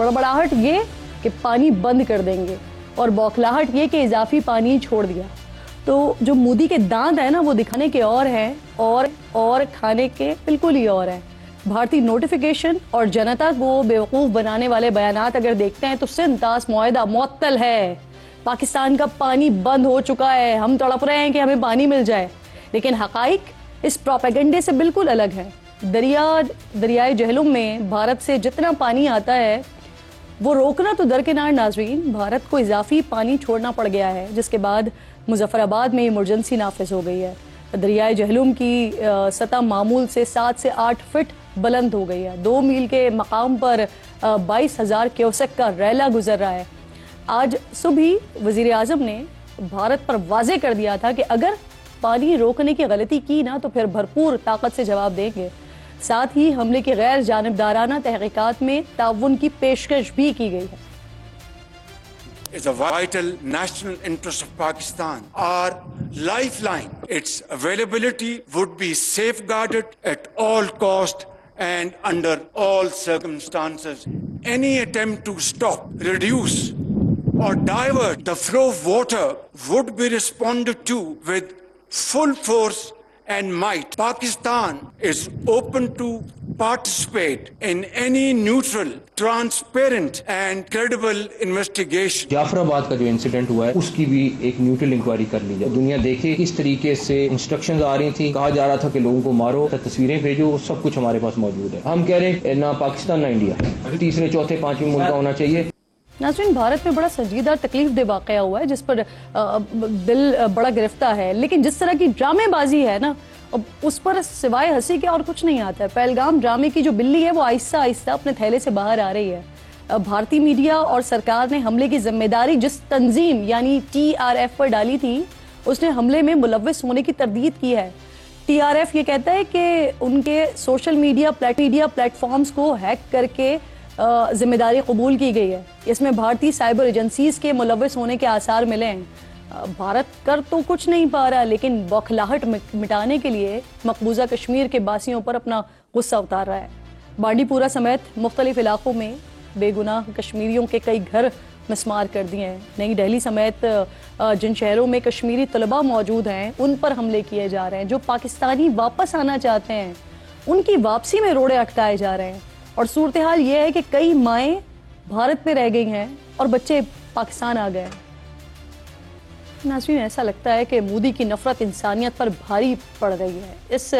बड़बड़ाहट ये कि पानी बंद कर देंगे और बौखलाहट ये कि इजाफी पानी छोड़ दिया। तो जो मोदी के दांत है ना वो दिखाने के और हैं और खाने के बिल्कुल ही और हैं। भारतीय नोटिफिकेशन और जनता को बेवकूफ़ बनाने वाले बयानात अगर देखते हैं तो सिंध तास मुआहदा मुअत्तल है। पाकिस्तान का पानी बंद हो चुका है, हम तड़प रहे हैं कि हमें पानी मिल जाए, लेकिन हकाइक इस प्रोपेगेंडे से बिल्कुल अलग है। दरियाए जहलुम में भारत से जितना पानी आता है वो रोकना तो दरकिनार नाजरीन, भारत को इजाफी पानी छोड़ना पड़ गया है, जिसके बाद मुजफ्फराबाद में इमरजेंसी नाफिज हो गई है। दरियाए जहलुम की सतह मामूल से 7 से 8 फीट बुलंद हो गई है। 2 मील के मकाम पर 22,000 क्यूसेक का रैला गुजर रहा है। आज सुबह वजीर आजम ने भारत पर वाजे कर दिया था कि अगर पानी रोकने की गलती की ना तो फिर भरपूर ताकत से जवाब देंगे। साथ ही हमले की गैर जानिबदाराना तहकीकात में ताउन की पेशकश भी की गई है। It's a vital national interest of Pakistan. Our lifeline, its availability would be safeguarded at all cost and under all circumstances. Any attempt to stop, reduce or divert the flow of water would be responded to with full force and might. Pakistan is open to participate in any neutral, transparent and credible investigation. Jafrabad का जो incident हुआ है उसकी भी एक neutral inquiry कर ली जाए, दुनिया देखे किस तरीके से इंस्ट्रक्शंस आ रही थी, कहा जा रहा था कि लोगों को मारो, तस्वीरें भेजो, सब कुछ हमारे पास मौजूद है। हम कह रहे हैं ना पाकिस्तान ना इंडिया, तीसरे चौथे पांचवें मुल्क होना चाहिए। नाज़रीन, भारत में बड़ा संजीदा तकलीफ दे वाक़या हुआ है जिस पर दिल बड़ा गिरफ्ता है, लेकिन जिस तरह की ड्रामेबाजी है ना उस पर सिवाय हंसी के और कुछ नहीं आता है। पहलगाम ड्रामे की जो बिल्ली है वो आहिस्ता आहिस्ता अपने थैले से बाहर आ रही है। भारतीय मीडिया और सरकार ने हमले की जिम्मेदारी जिस तंजीम यानी TRF पर डाली थी उसने हमले में मुलव्विस होने की तरदीद की है। TRF ये कहता है कि उनके सोशल मीडिया प्लेटफॉर्म्स को हैक करके जिम्मेदारी कबूल की गई है। इसमें भारतीय साइबर एजेंसीज के मुलव्विस होने के आसार मिले हैं। भारत कर तो कुछ नहीं पा रहा, लेकिन बौखलाहट मिटाने के लिए मकबूजा कश्मीर के बासियों पर अपना गुस्सा उतार रहा है। बांडीपुरा समेत मुख्तलिफ इलाकों में बेगुनाह कश्मीरियों के कई घर मिस्मार कर दिए हैं। नई दिल्ली समेत जिन शहरों में कश्मीरी तलबा मौजूद हैं उन पर हमले किए जा रहे हैं। जो पाकिस्तानी वापस आना चाहते हैं उनकी वापसी में रोड़े अटकाए जा रहे हैं। और सूरत हाल ये है कि कई माएँ भारत में रह गई हैं और बच्चे पाकिस्तान आ गए हैं। नाज़रीन, ऐसा लगता है कि मोदी की नफरत इंसानियत पर भारी पड़ रही है। इस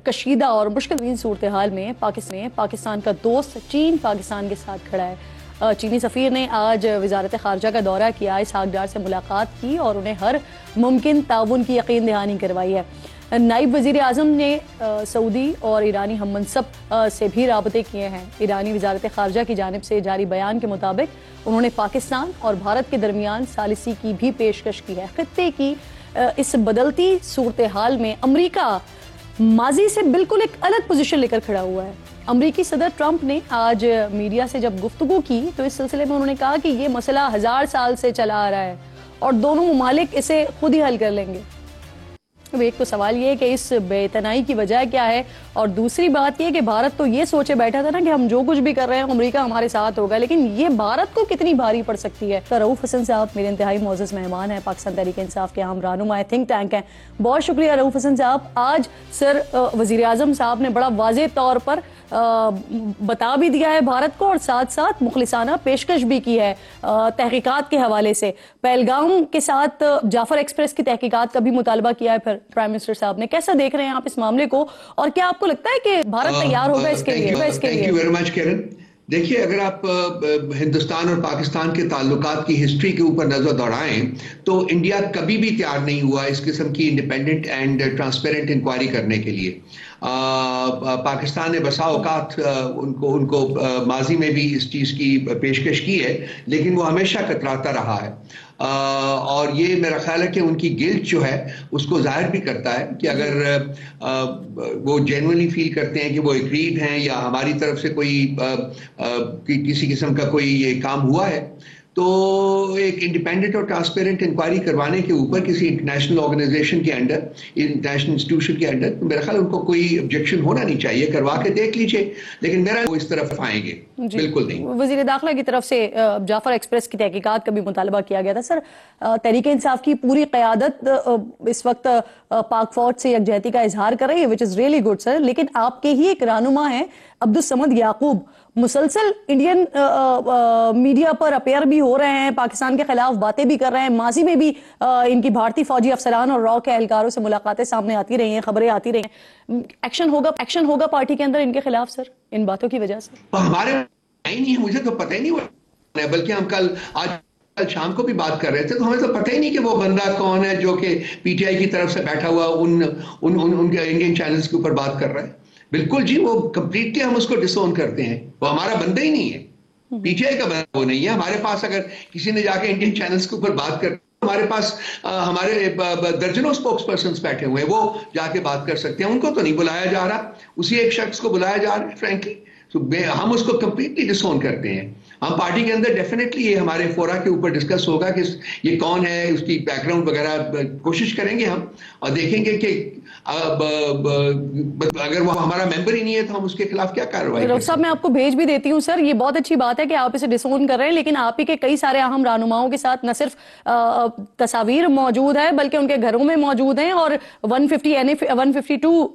कशीदा और मुश्किल सूरत हाल में पाकिस्तान का दोस्त चीन पाकिस्तान के साथ खड़ा है। चीनी सफ़ीर ने आज वजारत ख़ारजा का दौरा किया, इसहाक डार से मुलाकात की और उन्हें हर मुमकिन ताउन की यकीन दहानी करवाई है। नायब वज़ीर आज़म ने सऊदी और ईरानी हम मनसब से भी राबते किए हैं। ईरानी वजारत ख़ारजा की जानिब से जारी बयान के मुताबिक उन्होंने पाकिस्तान और भारत के दरमियान सालिसी की भी पेशकश की है। खित्ते की इस बदलती सूरत हाल में अमरीका माजी से बिल्कुल एक अलग पोजीशन लेकर खड़ा हुआ है। अमरीकी सदर ट्रंप ने आज मीडिया से जब गुफ्तगू की तो इस सिलसिले में उन्होंने कहा कि ये मसला 1000 साल से चला आ रहा है और दोनों ममालिक इसे खुद ही हल कर लेंगे। अब एक तो सवाल ये है कि इस बेतनाई की वजह क्या है, और दूसरी बात ये कि भारत तो ये सोचे बैठा था ना कि हम जो कुछ भी कर रहे हैं अमेरिका हमारे साथ होगा, लेकिन ये भारत को कितनी भारी पड़ सकती है। तो रऊफ हसन साहब मेरे इंतहाई मोअज़्ज़ज़ मेहमान हैं, पाकिस्तान तहरीक इंसाफ के अहम रहनुमा थिंक टैंक हैं। बहुत शुक्रिया रऊफ हसन साहब। आज सर वज़ीर आज़म साहब ने बड़ा वाज़ेह तौर पर बता भी दिया है भारत को और साथ साथ मुखलिसाना पेशकश भी की है तहकीकात के हवाले से। पहलगाम के साथ जाफर एक्सप्रेस की तहकीकात का भी मुतालबा किया है फिर प्राइम मिनिस्टर साहब ने। कैसा देख रहे हैं आप इस मामले को और क्या आपको लगता है कि भारत तैयार होगा इसके लिए? थैंक यू वेरी मच किरण। देखिए, अगर आप हिंदुस्तान और पाकिस्तान के ताल्लुकात की हिस्ट्री के ऊपर नजर दौड़ाएं तो इंडिया कभी भी तैयार नहीं हुआ इस किस्म की इंडिपेंडेंट एंड ट्रांसपेरेंट इंक्वायरी करने के लिए। पाकिस्तान ने बसा औकात उनको माजी में भी इस चीज़ की पेशकश की है, लेकिन वो हमेशा कतराता रहा है। और ये मेरा ख्याल है कि उनकी गिल्ट जो है उसको जाहिर भी करता है कि अगर वो जेन्युइनली फील करते हैं कि वो एग्रीड हैं या हमारी तरफ से कोई किसी किस्म का कोई ये काम हुआ है تو ایک انڈیپینڈنٹ اور ٹرانسپیرنٹ انکوائری کروانے کے اوپر کسی انٹرنیشنل آرگنائزیشن کے انڈر، انٹرنیشنل انسٹیٹیوشن کے انڈر، میرا خیال ان کو کوئی objection ہونا نہیں چاہیے، کروا کے دیکھ لیجئے، لیکن میرا وہ اس طرف آئیں گے بالکل نہیں۔ وزیر داخلہ کی طرف سے جعفر ایکسپریس کی تحقیقات کا بھی مطالبہ کیا گیا تھا۔ سر، تحریک انصاف کی پوری قیادت اس وقت پاک فوج سے یکجہتی کا اظہار کر رہی ہے، which is really good سر، لیکن آپ کے ہی ایک رہنما ہیں عبدالصمد یعقوب، مسلسل انڈین میڈیا پر اپیئر بھی ہو رہے ہیں، پاکستان کے خلاف باتیں بھی کر رہے ہیں، ماضی میں بھی ان کی بھارتی فوجی افسران اور را کے اہلکاروں سے ملاقاتیں سامنے آتی رہی ہیں، خبریں آتی رہی ہیں۔ ایکشن ہوگا پارٹی کے اندر ان کے خلاف سر، ان باتوں کی وجہ سے؟ ہمارے نہیں ہے، مجھے تو پتہ ہی نہیں ہوا، بلکہ ہم کل شام کو بھی بات کر رہے تھے تو ہمیں تو پتہ ہی نہیں کہ وہ بندہ کون ہے جو کہ پی ٹی آئی کی طرف سے بیٹھا ہوا ان کے انڈین چینلز کے اوپر بات کر رہا ہے۔ بالکل جی، وہ کمپلیٹلی ہم اس کو ڈس اون کرتے ہیں، وہ ہمارا بندہ ہی نہیں ہے، پی ٹی آئی کا بندہ وہ نہیں ہے۔ ہمارے پاس اگر کسی نے جا کے انڈین چینلز کے اوپر بات کر، ہمارے پاس ہمارے درجنوں سپوکس پرسنز بیٹھے ہوئے ہیں، وہ جا کے بات کر سکتے ہیں، ان کو تو نہیں بلایا جا رہا، اسی ایک شخص کو بلایا جا رہا ہے فرینکلی، ہم اس کو کمپلیٹلی ڈس اون کرتے ہیں۔ ہم پارٹی کے اندر ڈیفینیٹلی یہ ہمارے فورا کے اوپر ڈسکس ہوگا کہ یہ کون ہے، اس کی بیک گراؤنڈ وغیرہ کوشش کریں گے ہم، اور دیکھیں گے کہ اگر وہ ہمارا ممبر ہی نہیں ہے تو ہم اس کے خلاف کیا کارروائی کریں۔ رؤف صاحب، میں آپ کو بھیج بھی دیتی ہوں سر، یہ بہت اچھی بات ہے کہ آپ اسے ڈس اون کر رہے ہیں، لیکن آپ ہی کے کئی سارے اہم رہنماؤں کے ساتھ نہ صرف تصاویر موجود ہے بلکہ ان کے گھروں میں موجود ہیں، اور 152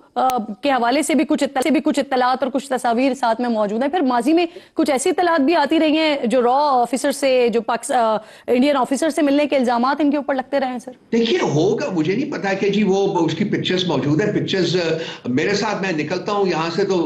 کے حوالے سے بھی کچھ اطلاعات اور کچھ تصاویر ساتھ میں موجود ہیں۔ پھر ماضی میں کچھ ایسی اطلاعات بھی آتی رہی ہیں جو را آفیسر سے، جو انڈین آفیسر سے ملنے کے الزامات ان کے اوپر لگتے رہے ہیں سر؟ دیکھیے ہوگا، مجھے نہیں پتا کہ جی وہ اس کی پکچرز موجود ہے، پکچرز میرے ساتھ، میں نکلتا ہوں یہاں سے تو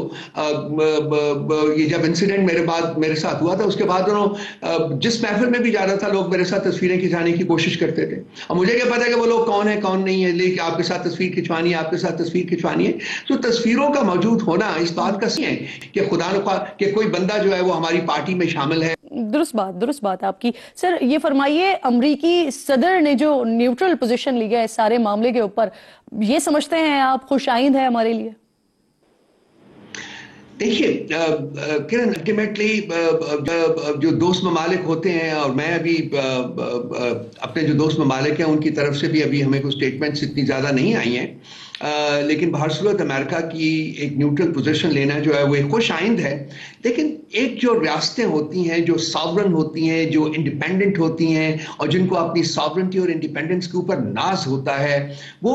یہ جب انسیڈنٹ میرے ساتھ ہوا تھا اس کے بعد انہوں جس محفل میں بھی جا رہا تھا لوگ میرے ساتھ تصویریں کھنچانے کی کوشش کرتے تھے، اور مجھے کیا پتا کہ وہ لوگ کون ہے کون نہیں ہے، لیکن آپ کے ساتھ تصویر کھنچوانی ہے، آپ کے ساتھ تصویر کھنچوانی ہے، تو تصویروں کا موجود ہونا اس بات کا سی ہے کہ خدا نخواہ کہ کوئی بندہ جو ہے وہ ہماری پارٹی میں شامل ہے۔ درست بات آپ کی۔ سر یہ فرمائیے، امریکی صدر نے جو نیوٹرل پوزیشن لی ہے اس سارے معاملے کے اوپر، یہ سمجھتے ہیں آپ خوش آئند ہے ہمارے لیے؟ دیکھیے کرن، الٹیمیٹلی جو دوست ممالک ہوتے ہیں، اور میں ابھی اپنے جو دوست ممالک ہیں ان کی طرف سے بھی ابھی ہمیں کوئی سٹیٹمنٹس اتنی زیادہ نہیں آئی ہیں، لیکن بہر صورت امریکہ کی ایک نیوٹرل پوزیشن لینا جو ہے وہ ایک خوش آئند ہے، لیکن ایک جو ریاستیں ہوتی ہیں جو ساورن ہوتی ہیں، جو انڈیپینڈنٹ ہوتی ہیں، اور جن کو اپنی ساورنٹی اور انڈیپینڈنس کے اوپر ناز ہوتا ہے، وہ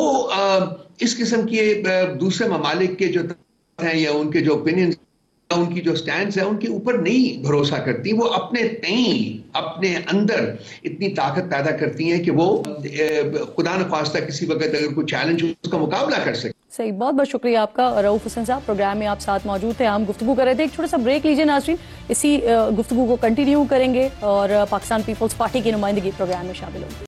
اس قسم کی دوسرے ممالک کے جو ہیں یا ان کے جو اوپینینز، ان کی جو سٹینڈز ہیں ان کے اوپر نہیں بھروسہ کرتی، وہ اپنے اندر اتنی طاقت پیدا کرتی ہیں کہ وہ خدا نخواستہ کسی وقت اگر کوئی چیلنج ہو اس کا مقابلہ کر سکے۔ صحیح، بہت بہت شکریہ آپ کا رؤف حسن صاحب، پروگرام میں آپ ساتھ موجود تھے، ہم گفتگو کر رہے تھے، ایک چھوٹا سا بریک لیجئے ناظرین، اسی گفتگو کو کنٹینیو کریں گے اور پاکستان پیپلز پارٹی کی نمائندگی پروگرام میں شامل ہوگی۔